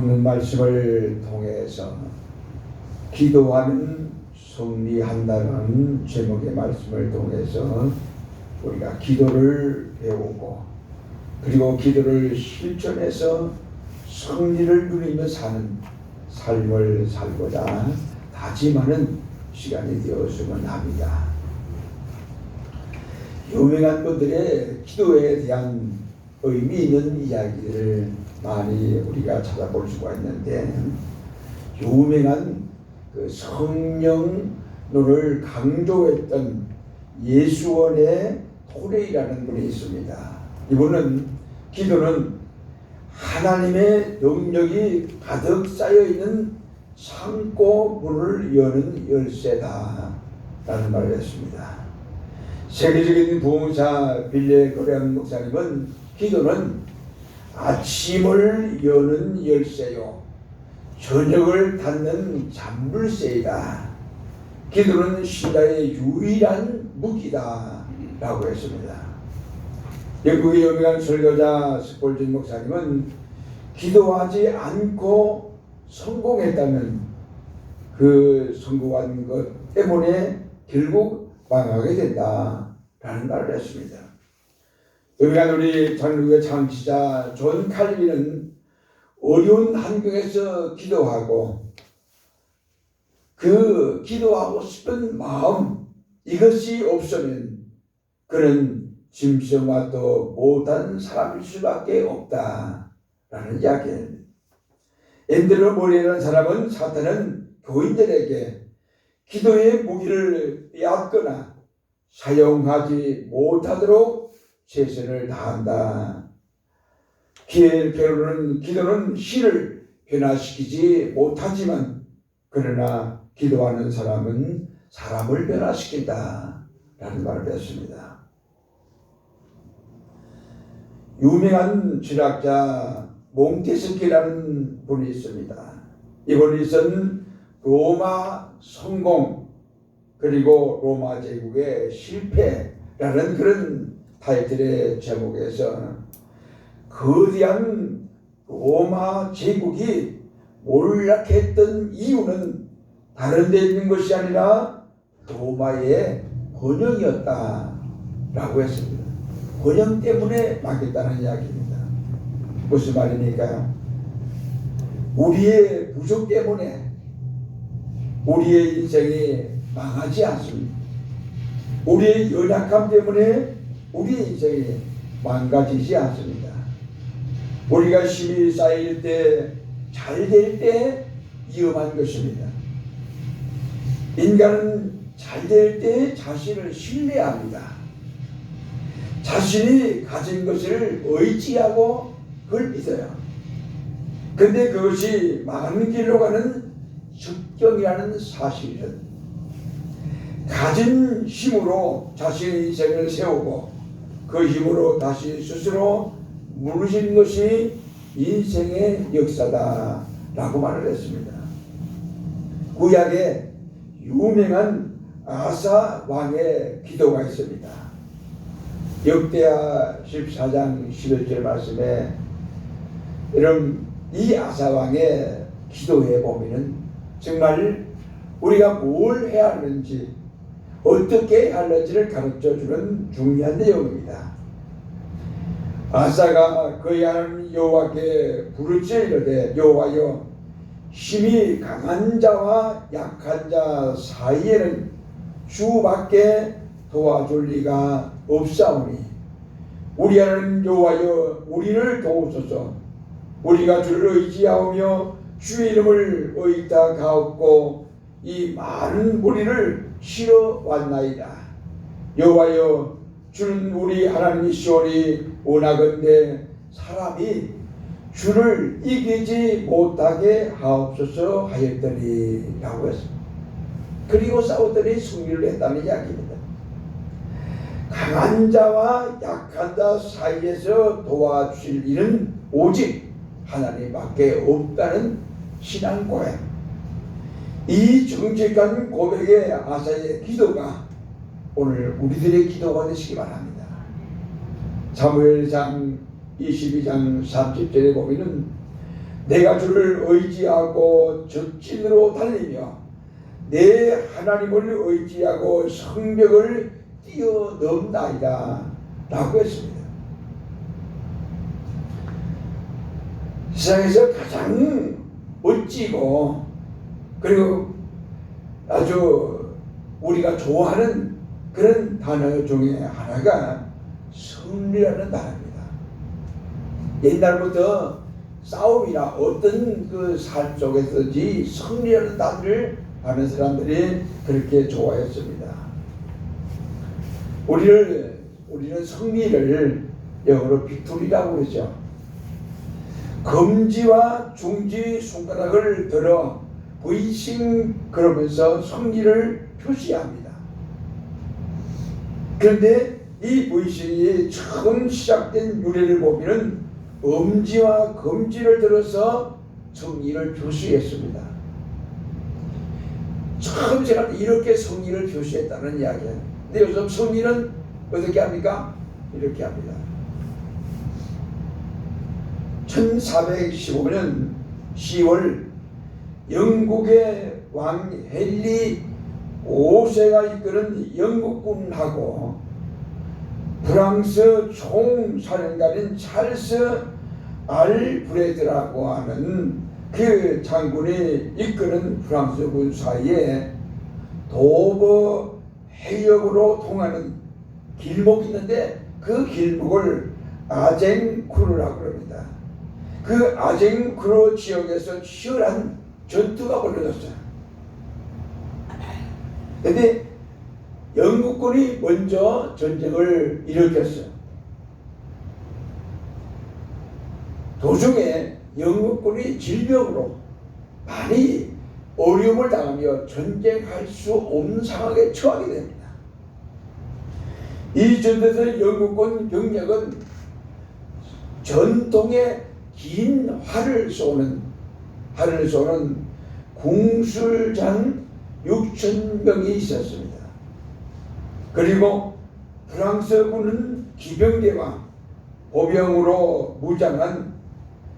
오늘 말씀을 통해서 기도하면 승리한다는 제목의 말씀을 통해서 우리가 기도를 배우고 그리고 기도를 실천해서 승리를 누리며 사는 삶을 살고자 다짐하는 시간이 되었으면 합니다. 유명한 분들의 기도에 대한 의미 있는 이야기를 많이 우리가 찾아볼 수가 있는데, 유명한 그 성령론을 강조했던 예수원의 토레이라는 분이 있습니다. 이분은 기도는 하나님의 능력이 가득 쌓여있는 창고 문을 여는 열쇠다 라는 말을 했습니다. 세계적인 부흥사 빌레 그레암 목사님은 기도는 아침을 여는 열쇠요 저녁을 닫는 잠불쇠이다. 기도는 신자의 유일한 무기다 라고 했습니다. 영국의 유명한 설교자 스폴진 목사님은 기도하지 않고 성공했다면 그 성공한 것 때문에 결국 망하게 된다 라는 말을 했습니다. 유명한 우리 장로교의 창시자 존 칼빈은 어려운 환경에서 기도하고 그 기도하고 싶은 마음 이것이 없으면 그는 짐승과도 못한 사람일 수밖에 없다라는 이야기입니다. 앤드루 모리라는 사람은 사탄은 교인들에게 기도의 무기를 빼앗거나 사용하지 못하도록 최선을 다한다. 기회로는 기도는 신을 변화시키지 못하지만 그러나 기도하는 사람은 사람을 변화시킨다 라는 말을 했습니다. 유명한 철학자 몽테스키라는 분이 있습니다. 이분이 쓴 로마 성공 그리고 로마 제국의 실패라는 그런 타이틀의 제목에서 거대한 로마 제국이 몰락했던 이유는 다른 데 있는 것이 아니라 로마의 번영이었다 라고 했습니다. 번영 때문에 망했다는 이야기입니다. 무슨 말입니까? 우리의 부족 때문에 우리의 인생이 망하지 않습니다. 우리의 연약함 때문에 우리의 인생이 망가지지 않습니다. 우리가 힘이 쌓일 때, 잘 될 때 위험한 것입니다. 인간은 잘 될 때 자신을 신뢰합니다. 자신이 가진 것을 의지하고 그걸 믿어요. 근데 그것이 망하는 길로 가는 적경이라는 사실은 가진 힘으로 자신의 인생을 세우고 그 힘으로 다시 스스로 무너진 것이 인생의 역사다 라고 말을 했습니다. 구약에 유명한 아사 왕의 기도가 있습니다. 역대하 14장 11절 말씀에 여러분 이 아사 왕의 기도해 보면은 정말 우리가 뭘 해야 하는지 어떻게 해야 하는지를 가르쳐주는 중요한 내용입니다. 아사가 그의 하나님 여호와께 부르짖으되 여호와여 힘이 강한 자와 약한 자 사이에는 주밖에 도와줄 리가 없사오니 우리 하나님 여호와여 우리를 도우소서. 우리가 주를 의지하오며 주의 이름을 의탁하옵고 이 많은 무리를 실어 왔나이다. 여호와여 주는 우리 하나님이시오니 원하건대 사람이 주를 이기지 못하게 하옵소서 하였더니 라고 했습니다. 그리고 싸웠더니 승리를 했다는 이야기입니다. 강한 자와 약한 자 사이에서 도와주실 일은 오직 하나님밖에 없다는 신앙 고백. 이 정직한 고백의 아사의 기도가 오늘 우리들의 기도가 되시기 바랍니다. 사무엘상 22장 30절에 보면은 내가 주를 의지하고 적진으로 달리며 내 하나님을 의지하고 성벽을 뛰어넘나이다 라고 했습니다. 세상에서 가장 멋지고 그리고 아주 우리가 좋아하는 그런 단어 중에 하나가 승리라는 단어입니다. 옛날부터 싸움이나 어떤 그 삶 속에서든지 승리라는 단어를 하는 사람들이 그렇게 좋아했습니다. 우리는 승리를 영어로 빅토리라고 그러죠. 검지와 중지 손가락을 들어 브이싱 그러면서 승리를 표시합니다. 그런데 이 브이싱이 처음 시작된 유래를 보면 엄지와 검지를 들어서 승리를 표시했습니다. 처음 시작할 때 이렇게 승리를 표시했다는 이야기예요. 근데 요즘 승리는 어떻게 합니까? 이렇게 합니다. 1415년 10월 영국의 왕 헨리 5세가 이끄는 영국군하고 프랑스 총사령관인 찰스 알프레드라고 하는 그 장군이 이끄는 프랑스군 사이에 도버 해역으로 통하는 길목이 있는데 그 길목을 아쟁쿠르라고 합니다. 그 아쟁쿠르 지역에서 치열한 전투가 벌어졌어요. 그런데 영국군이 먼저 전쟁을 일으켰어요. 도중에 영국군이 질병으로 많이 어려움을 당하며 전쟁할 수 없는 상황에 처하게 됩니다. 이 전투에서 영국군 병력은 전통의 긴 활을 쏘는 궁술장 6,000명이 있었습니다. 그리고 프랑스군은 기병대와 보병으로 무장한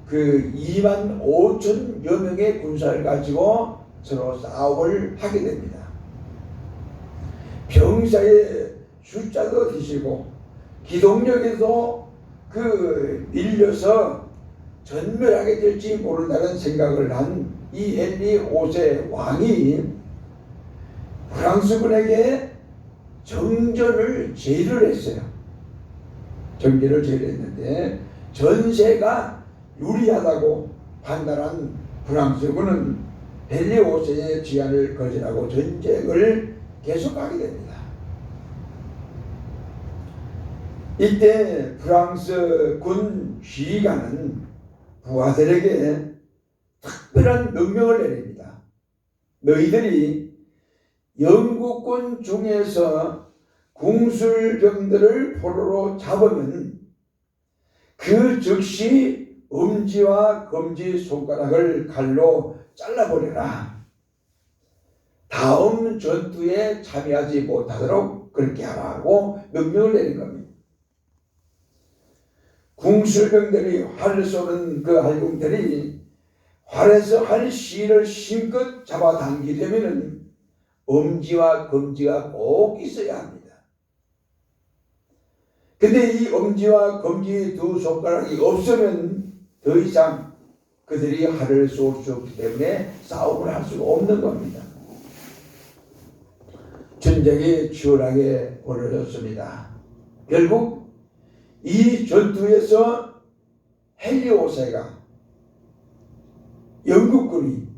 그 25,000여 명의 군사를 가지고 서로 싸움을 하게 됩니다. 병사의 숫자도 뒤지고 기동력에도 밀려서 전멸하게 될지 모른다는 생각을 한 이 헨리 5세 왕이 프랑스군에게 정전을 제의를 했어요. 정전을 제의했는데 전세가 유리하다고 판단한 프랑스군은 헨리 5세의 제안을 거절하고 전쟁을 계속하게 됩니다. 이때 프랑스 군 지휘관은 부하들에게 특별한 명령을 내립니다. 너희들이 영국군 중에서 궁술병들을 포로로 잡으면 그 즉시 엄지와 검지 손가락을 칼로 잘라버려라. 다음 전투에 참여하지 못하도록 그렇게 하라고 명령을 내린 겁니다. 궁술병들이 활을 쏘는 그 할궁들이 활에서 한 실을 힘껏 잡아당기려면 엄지와 검지가 꼭 있어야 합니다. 근데 이 엄지와 검지 두 손가락이 없으면 더 이상 그들이 활을 쏠 수 없기 때문에 싸움을 할 수가 없는 겁니다. 전쟁이 치열하게 벌어졌습니다. 결국 이 전투에서 헨리 5세가 영국군이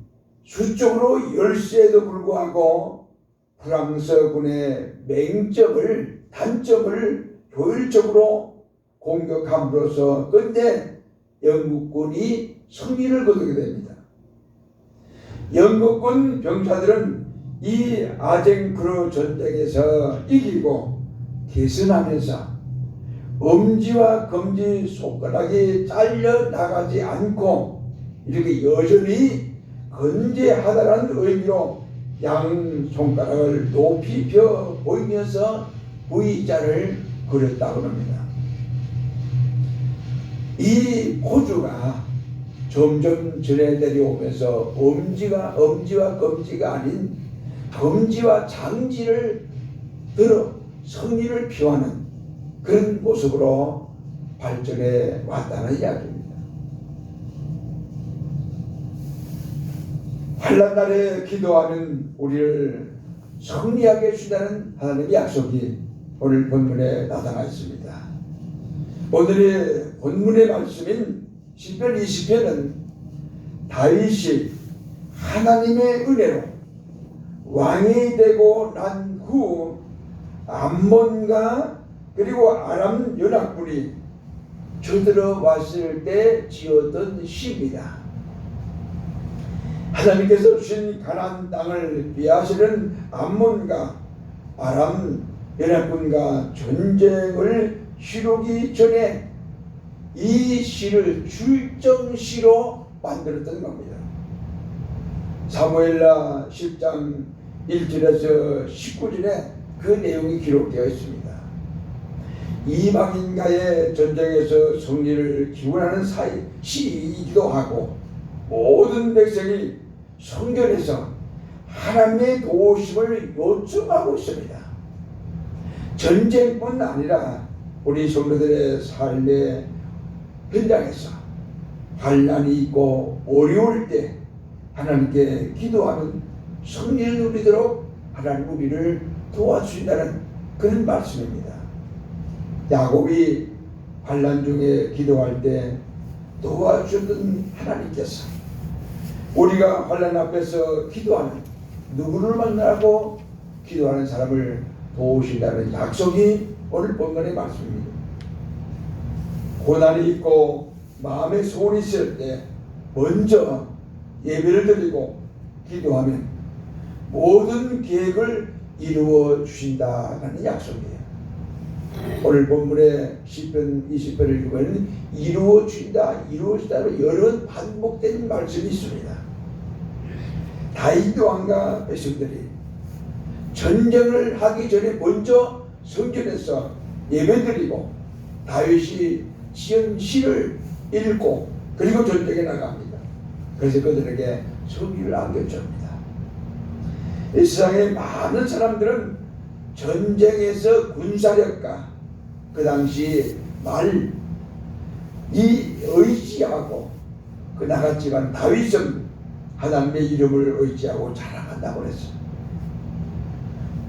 수적으로 열세에도 불구하고 프랑스군의 단점을 효율적으로 공격함으로써 끝내 영국군이 승리를 거두게 됩니다. 영국군 병사들은 이 아쟁크루 전쟁에서 이기고 개선하면서 엄지와 검지 손가락이 잘려 나가지 않고 이렇게 여전히 건재하다는 의미로 양 손가락을 높이 펴 보이면서 V자를 그렸다고 합니다. 이 포즈가 점점 전해 내려오면서 엄지와 검지가 아닌 검지와 장지를 들어 성리를 표하는 그런 모습으로 발전해 왔다는 이야기입니다. 환난 날에 기도하는 우리를 승리하게 해준다는 하나님의 약속이 오늘 본문에 나타나 있습니다. 오늘의 본문의 말씀인 시편 20편은 다윗이 하나님의 은혜로 왕이 되고 난 후 암몬과 그리고 아람 연합군이 쳐들어왔을 때 지었던 시입니다. 하나님께서 주신 가나안 땅을 피하시는 암몬과 아람 연합군과 전쟁을 치르기 전에 이 시를 출정시로 만들었던 겁니다. 사무엘하 10장 1절에서 19절에 그 내용이 기록되어 있습니다. 이방인과의 전쟁에서 승리를 기원하는 시이기도 하고 모든 백성이 성전에서 하나님의 도우심을 요청하고 있습니다. 전쟁뿐 아니라 우리 성도들의 삶의 현장에서 환난이 있고 어려울 때 하나님께 기도하는 승리를 누리도록 하나님 우리를 도와주신다는 그런 말씀입니다. 야곱이 환난 중에 기도할 때 도와주던 하나님께서 우리가 환난 앞에서 기도하는 누구를 만나고 기도하는 사람을 도우신다는 약속이 오늘 본문의 말씀입니다. 고난이 있고 마음에 소원이 있을 때 먼저 예배를 드리고 기도하면 모든 계획을 이루어 주신다는 약속이에요. 오늘 본문의 시편 20편을 읽으면 이루어 주신다로 여러 번 반복된 말씀이 있습니다. 다윗 왕과 백성들이 전쟁을 하기 전에 먼저 성전에서 예배드리고 다윗이 지은 시를 읽고 그리고 전쟁에 나갑니다. 그래서 그들에게 승리를 안겨줍니다. 이 세상에 많은 사람들은 전쟁에서 군사력과 그 당시 말이 의지하고 나갔지만 다윗은 하나님의 이름을 의지하고 자랑한다고 그랬어요.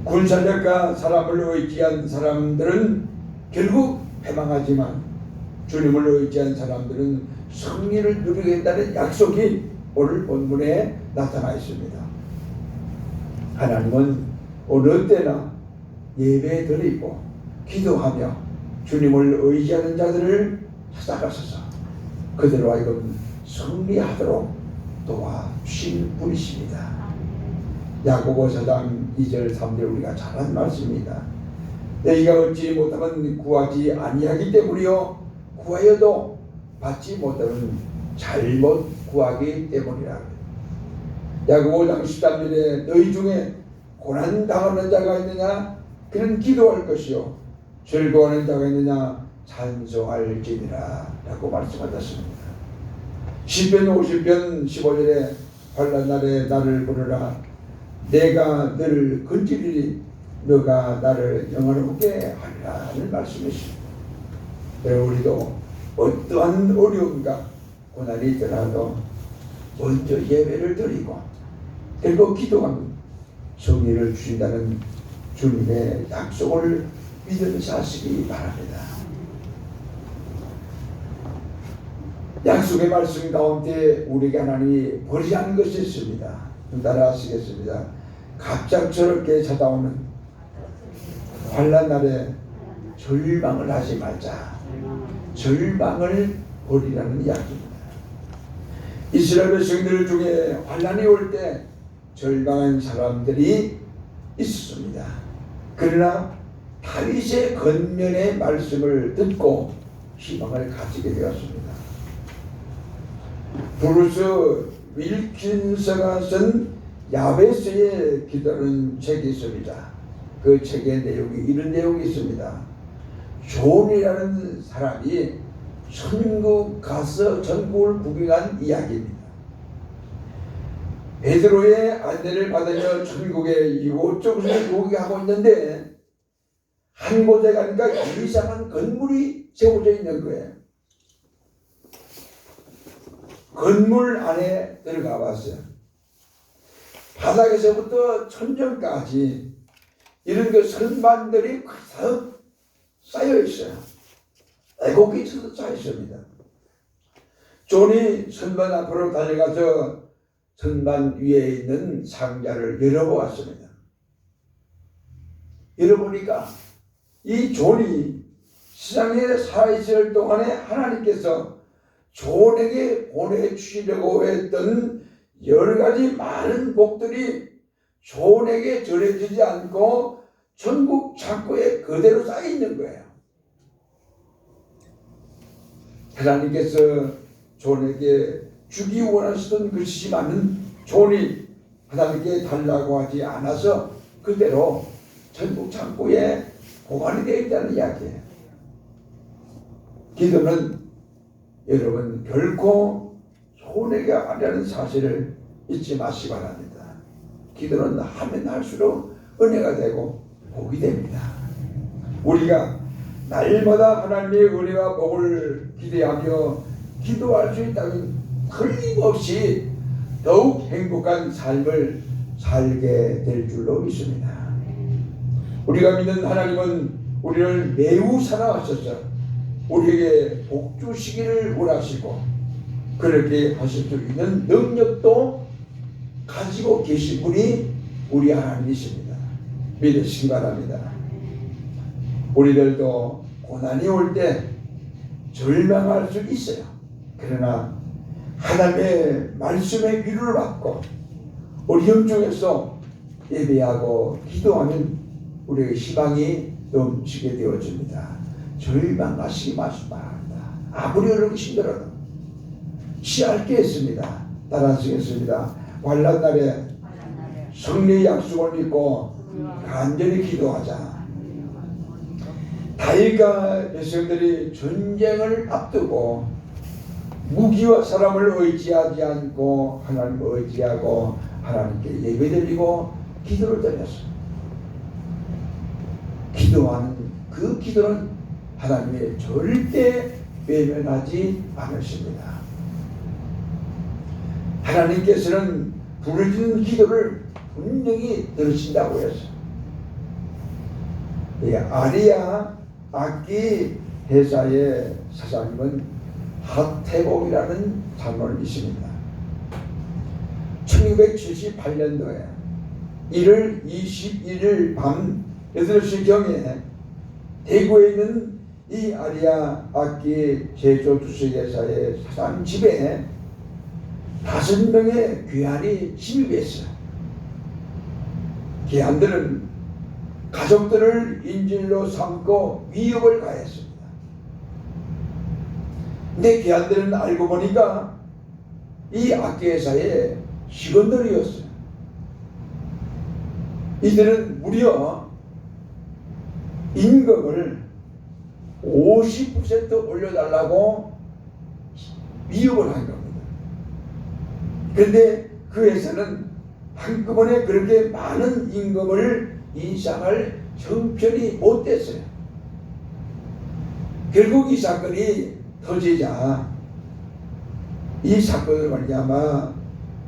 군사력과 사람을 의지한 사람들은 결국 패망하지만 주님을 의지한 사람들은 승리를 누리겠다는 약속이 오늘 본문에 나타나 있습니다. 하나님은 어느 때나 예배 드리고 기도하며 주님을 의지하는 자들을 찾아가셔서 그들로 하여금 승리하도록 도와주실 분이십니다. 야고보 4장 2절 3절 우리가 잘 아는 말씀입니다. 너희가 얻지 못하면 구하지 아니하기 때문이요 구하여도 받지 못하면 잘못 구하기 때문이라. 야고보 5장 13절에 너희 중에 고난당하는 자가 있느냐 그는 기도할 것이요 즐거워하는 자가 있느냐 찬송할지니라 라고 말씀하셨습니다. 시편 50편 15절에 환난 날에 나를 부르라 내가 너를 건지리니 너가 나를 영화롭게 하리라는 말씀이십니다. 우리도 어떠한 어려움과 고난이 있더라도 먼저 예배를 드리고 그리고 기도하면 승리를 주신다는 주님의 약속을 믿으면서 하시기 바랍니다. 약속의 말씀 가운데 우리가 하나님이 버리지 것이 있습니다. 따라 하시겠습니다. 갑작스럽게 찾아오는 환난 날에 절망을 하지 말자. 절망을 버리라는 이야기입니다. 이스라엘 백성들 중에 환난이 올 때 절망한 사람들이 있었습니다. 그러나 다윗의 권면의 말씀을 듣고 희망을 가지게 되었습니다. 브루스 윌킨스가 쓴 야베스의 기도는 책이 있습니다. 그 책의 내용이 이런 내용이 있습니다. 존이라는 사람이 천국 가서 전국을 구경한 이야기입니다. 베드로의 안내를 받으며 천국에 이곳저곳을 구경하고 있는데 한 곳에 가니까 이상한 건물이 세워져 있는 거예요. 건물 안에 들어가 봤어요. 바닥에서부터 천정까지 이런 그 선반들이 가득 쌓여 있어요. 애곡이 쌓여 있습니다. 존이 선반 앞으로 달려가서 선반 위에 있는 상자를 열어보았습니다. 열어보니까 이 존이 세상에 살아있을 동안에 하나님께서 존에게 보내주시려고 했던 여러 가지 많은 복들이 존에게 전해지지 않고 천국 창고에 그대로 쌓여 있는 거예요. 하나님께서 존에게 주기 원하시던 것이지만은 존이 하나님께 달라고 하지 않아서 그대로 천국 창고에 보관이 되어 있다는 이야기예요. 기도는 여러분 결코 손해가 아니라는 사실을 잊지 마시기 바랍니다. 기도는 하면 할수록 은혜가 되고 복이 됩니다. 우리가 날마다 하나님의 은혜와 복을 기대하며 기도할 수 있다면 틀림없이 더욱 행복한 삶을 살게 될 줄로 믿습니다. 우리가 믿는 하나님은 우리를 매우 사랑하셔서 우리에게 복 주시기를 원하시고 그렇게 하실 수 있는 능력도 가지고 계신 분이 우리 하나님이십니다. 믿으시기 바랍니다. 우리들도 고난이 올 때 절망할 수 있어요. 그러나 하나님의 말씀의 위로를 받고 어려움 중에서 예배하고 기도하면 우리의 희망이 넘치게 되어집니다. 절망하시기 마십니다. 아무리 어렵고 힘들어도 시할 게 있습니다. 따라하시겠습니다. 환난날에 승리의 약속을 믿고 간절히 기도하자. 다윗과 백성들이 전쟁을 앞두고 무기와 사람을 의지하지 않고 하나님을 의지하고 하나님께 예배드리고 기도를 드렸습니다. 기도하는 그 기도는 하나님의 절대 외면하지 않으십니다. 하나님께서는 부르짖는 기도를 분명히 들으신다고 했어요. 아리아 악기 회사의 사장님은 하태복이라는 장로님이십니다. 1978년도에 1월 21일 밤 8시경에 대구에 있는 이 아리아 악기 제조 주식회사의 사장 집에 5명의 귀환이 침입했어요. 귀환들은 가족들을 인질로 삼고 위협을 가했습니다. 근데 귀환들은 알고 보니까 이 악기회사의 직원들이었어요. 이들은 무려 임금을 50% 올려달라고 위협을 한 겁니다. 그런데 그 회사는 한꺼번에 그렇게 많은 임금을 인상할 형편이 못 됐어요. 결국 이 사건이 터지자 이 사건을 말미암아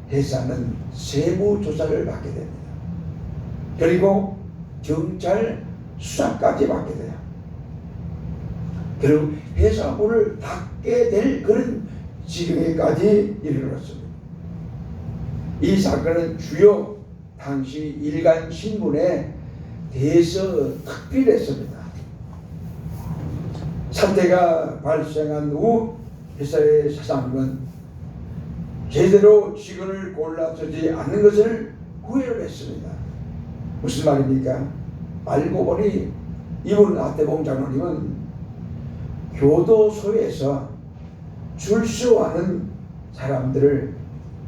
회사는 세무 조사를 받게 됩니다. 그리고 경찰 수사까지 받게 돼요. 그리고 회사 문을 닫게 될 그런 지경에까지 이르렀습니다. 이 사건은 주요 당시 일간 신문에 대해서 특필했습니다. 사태가 발생한 후 회사의 사장님은 제대로 직원을 골라주지 않는 것을 후회를 했습니다. 무슨 말입니까? 알고 보니 이분 하태봉 장로님은 교도소에서 출소하는 사람들을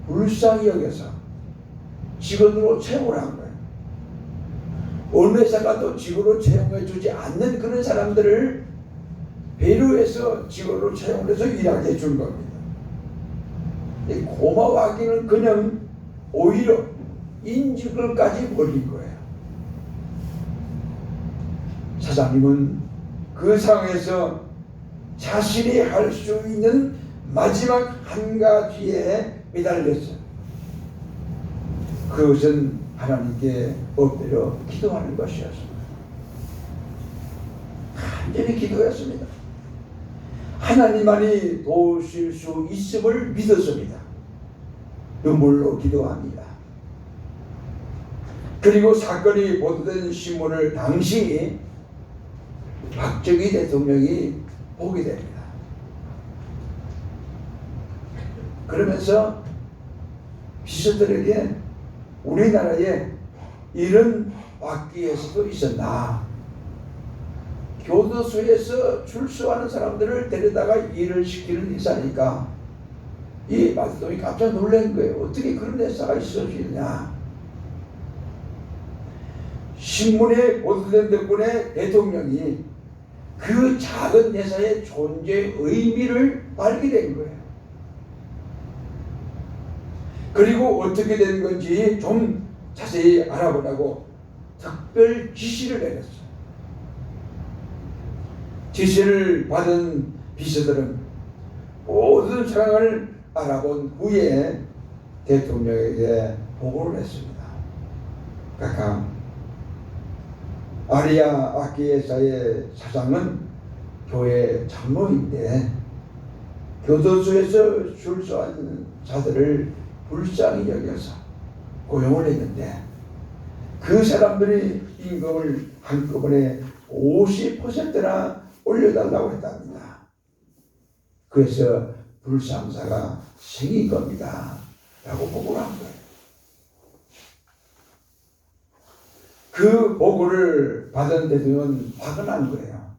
불쌍히 여겨서 직원으로 채용을 한 거예요. 어느 회사가 또 직원으로 채용해 주지 않는 그런 사람들을 배려해서 직원으로 채용을 해서 일하게 해준 겁니다. 고마워하기는 그냥 오히려 인직을까지 벌린 거예요. 사장님은 그 상황에서 자신이 할 수 있는 마지막 한 가지에 매달렸어요. 그것은 하나님께 엎드려 기도하는 것이었습니다. 간절히 기도했습니다. 하나님만이 도우실 수 있음을 믿었습니다. 눈물로 기도합니다. 그리고 사건이 보도된 신문을 당시 박정희 대통령이 보게 됩니다. 그러면서 비서들에게 우리나라에 이런 악기에서도 있었나? 교도소에서 출소하는 사람들을 데려다가 일을 시키는 회사니까 이 마대동이 깜짝 놀란 거예요. 어떻게 그런 회사가 있을 수 있냐? 신문에 보도된 덕분에 대통령이 그 작은 회사의 존재의 의미를 발견된 거예요. 그리고 어떻게 된 건지 좀 자세히 알아보라고 특별 지시를 내렸어요. 지시를 받은 비서들은 모든 상황을 알아본 후에 대통령에게 보고를 했습니다. 각각 아리아 악기회사의 사장은 교회 장로인데 교도소에서 출소한 자들을 불쌍히 여겨서 고용을 했는데 그 사람들이 임금을 한꺼번에 50%나 올려달라고 했답니다. 그래서 불상사가 생긴 겁니다. 라고 보고를 한 거예요. 그 보고를 받은 대통령은 화가 난 거예요.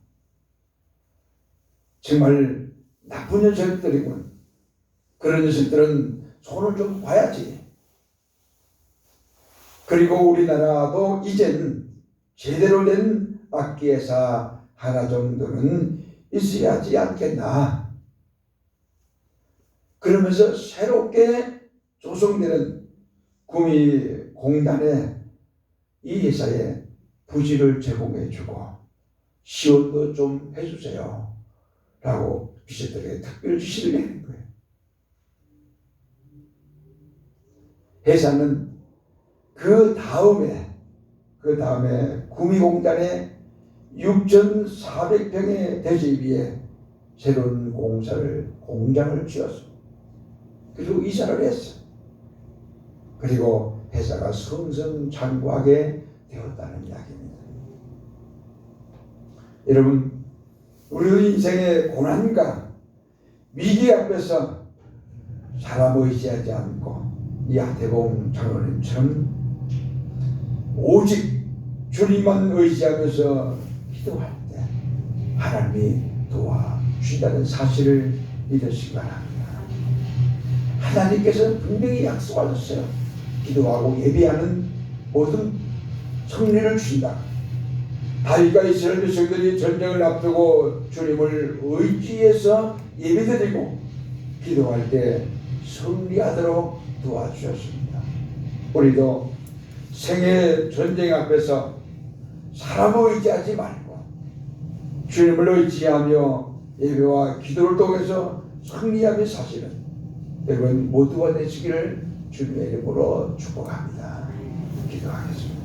정말 나쁜 녀석들이군. 그런 녀석들은 손을 좀 봐야지. 그리고 우리나라도 이젠 제대로 된 악기회사 하나 정도는 있어야 하지 않겠나. 그러면서 새롭게 조성되는 구미공단에 이 회사에 부지를 제공해주고 지원도 좀 해주세요. 라고 비서들에게 특별 지시를 내린 거예요. 회사는 그 다음에 구미공단에 6,400평의 대지 위에 새로운 공장을 지었습니다. 그리고 이사를 했어요. 그리고 회사가 성성장구하게 되었다는 이야기입니다. 여러분, 우리 인생의 고난과 위기 앞에서 사람 의지하지 않고 이 하태봉 장로님처럼 오직 주님만 의지하면서 기도할 때 하나님이 도와주신다는 사실을 믿으시기 바랍니다. 하나님께서는 분명히 약속하셨어요. 기도하고 예배하는 모든 성리를 주신다. 다윗과 이스라엘 백성들이 전쟁을 앞두고 주님을 의지해서 예배드리고 기도할 때 승리하도록 도와주셨습니다. 우리도 생애 전쟁 앞에서 사람을 의지하지 말고 주님을 의지하며 예배와 기도를 통해서 승리하는 사실은 여러분 모두가 되시기를 주님의 이름으로 축복합니다. 기도하겠습니다.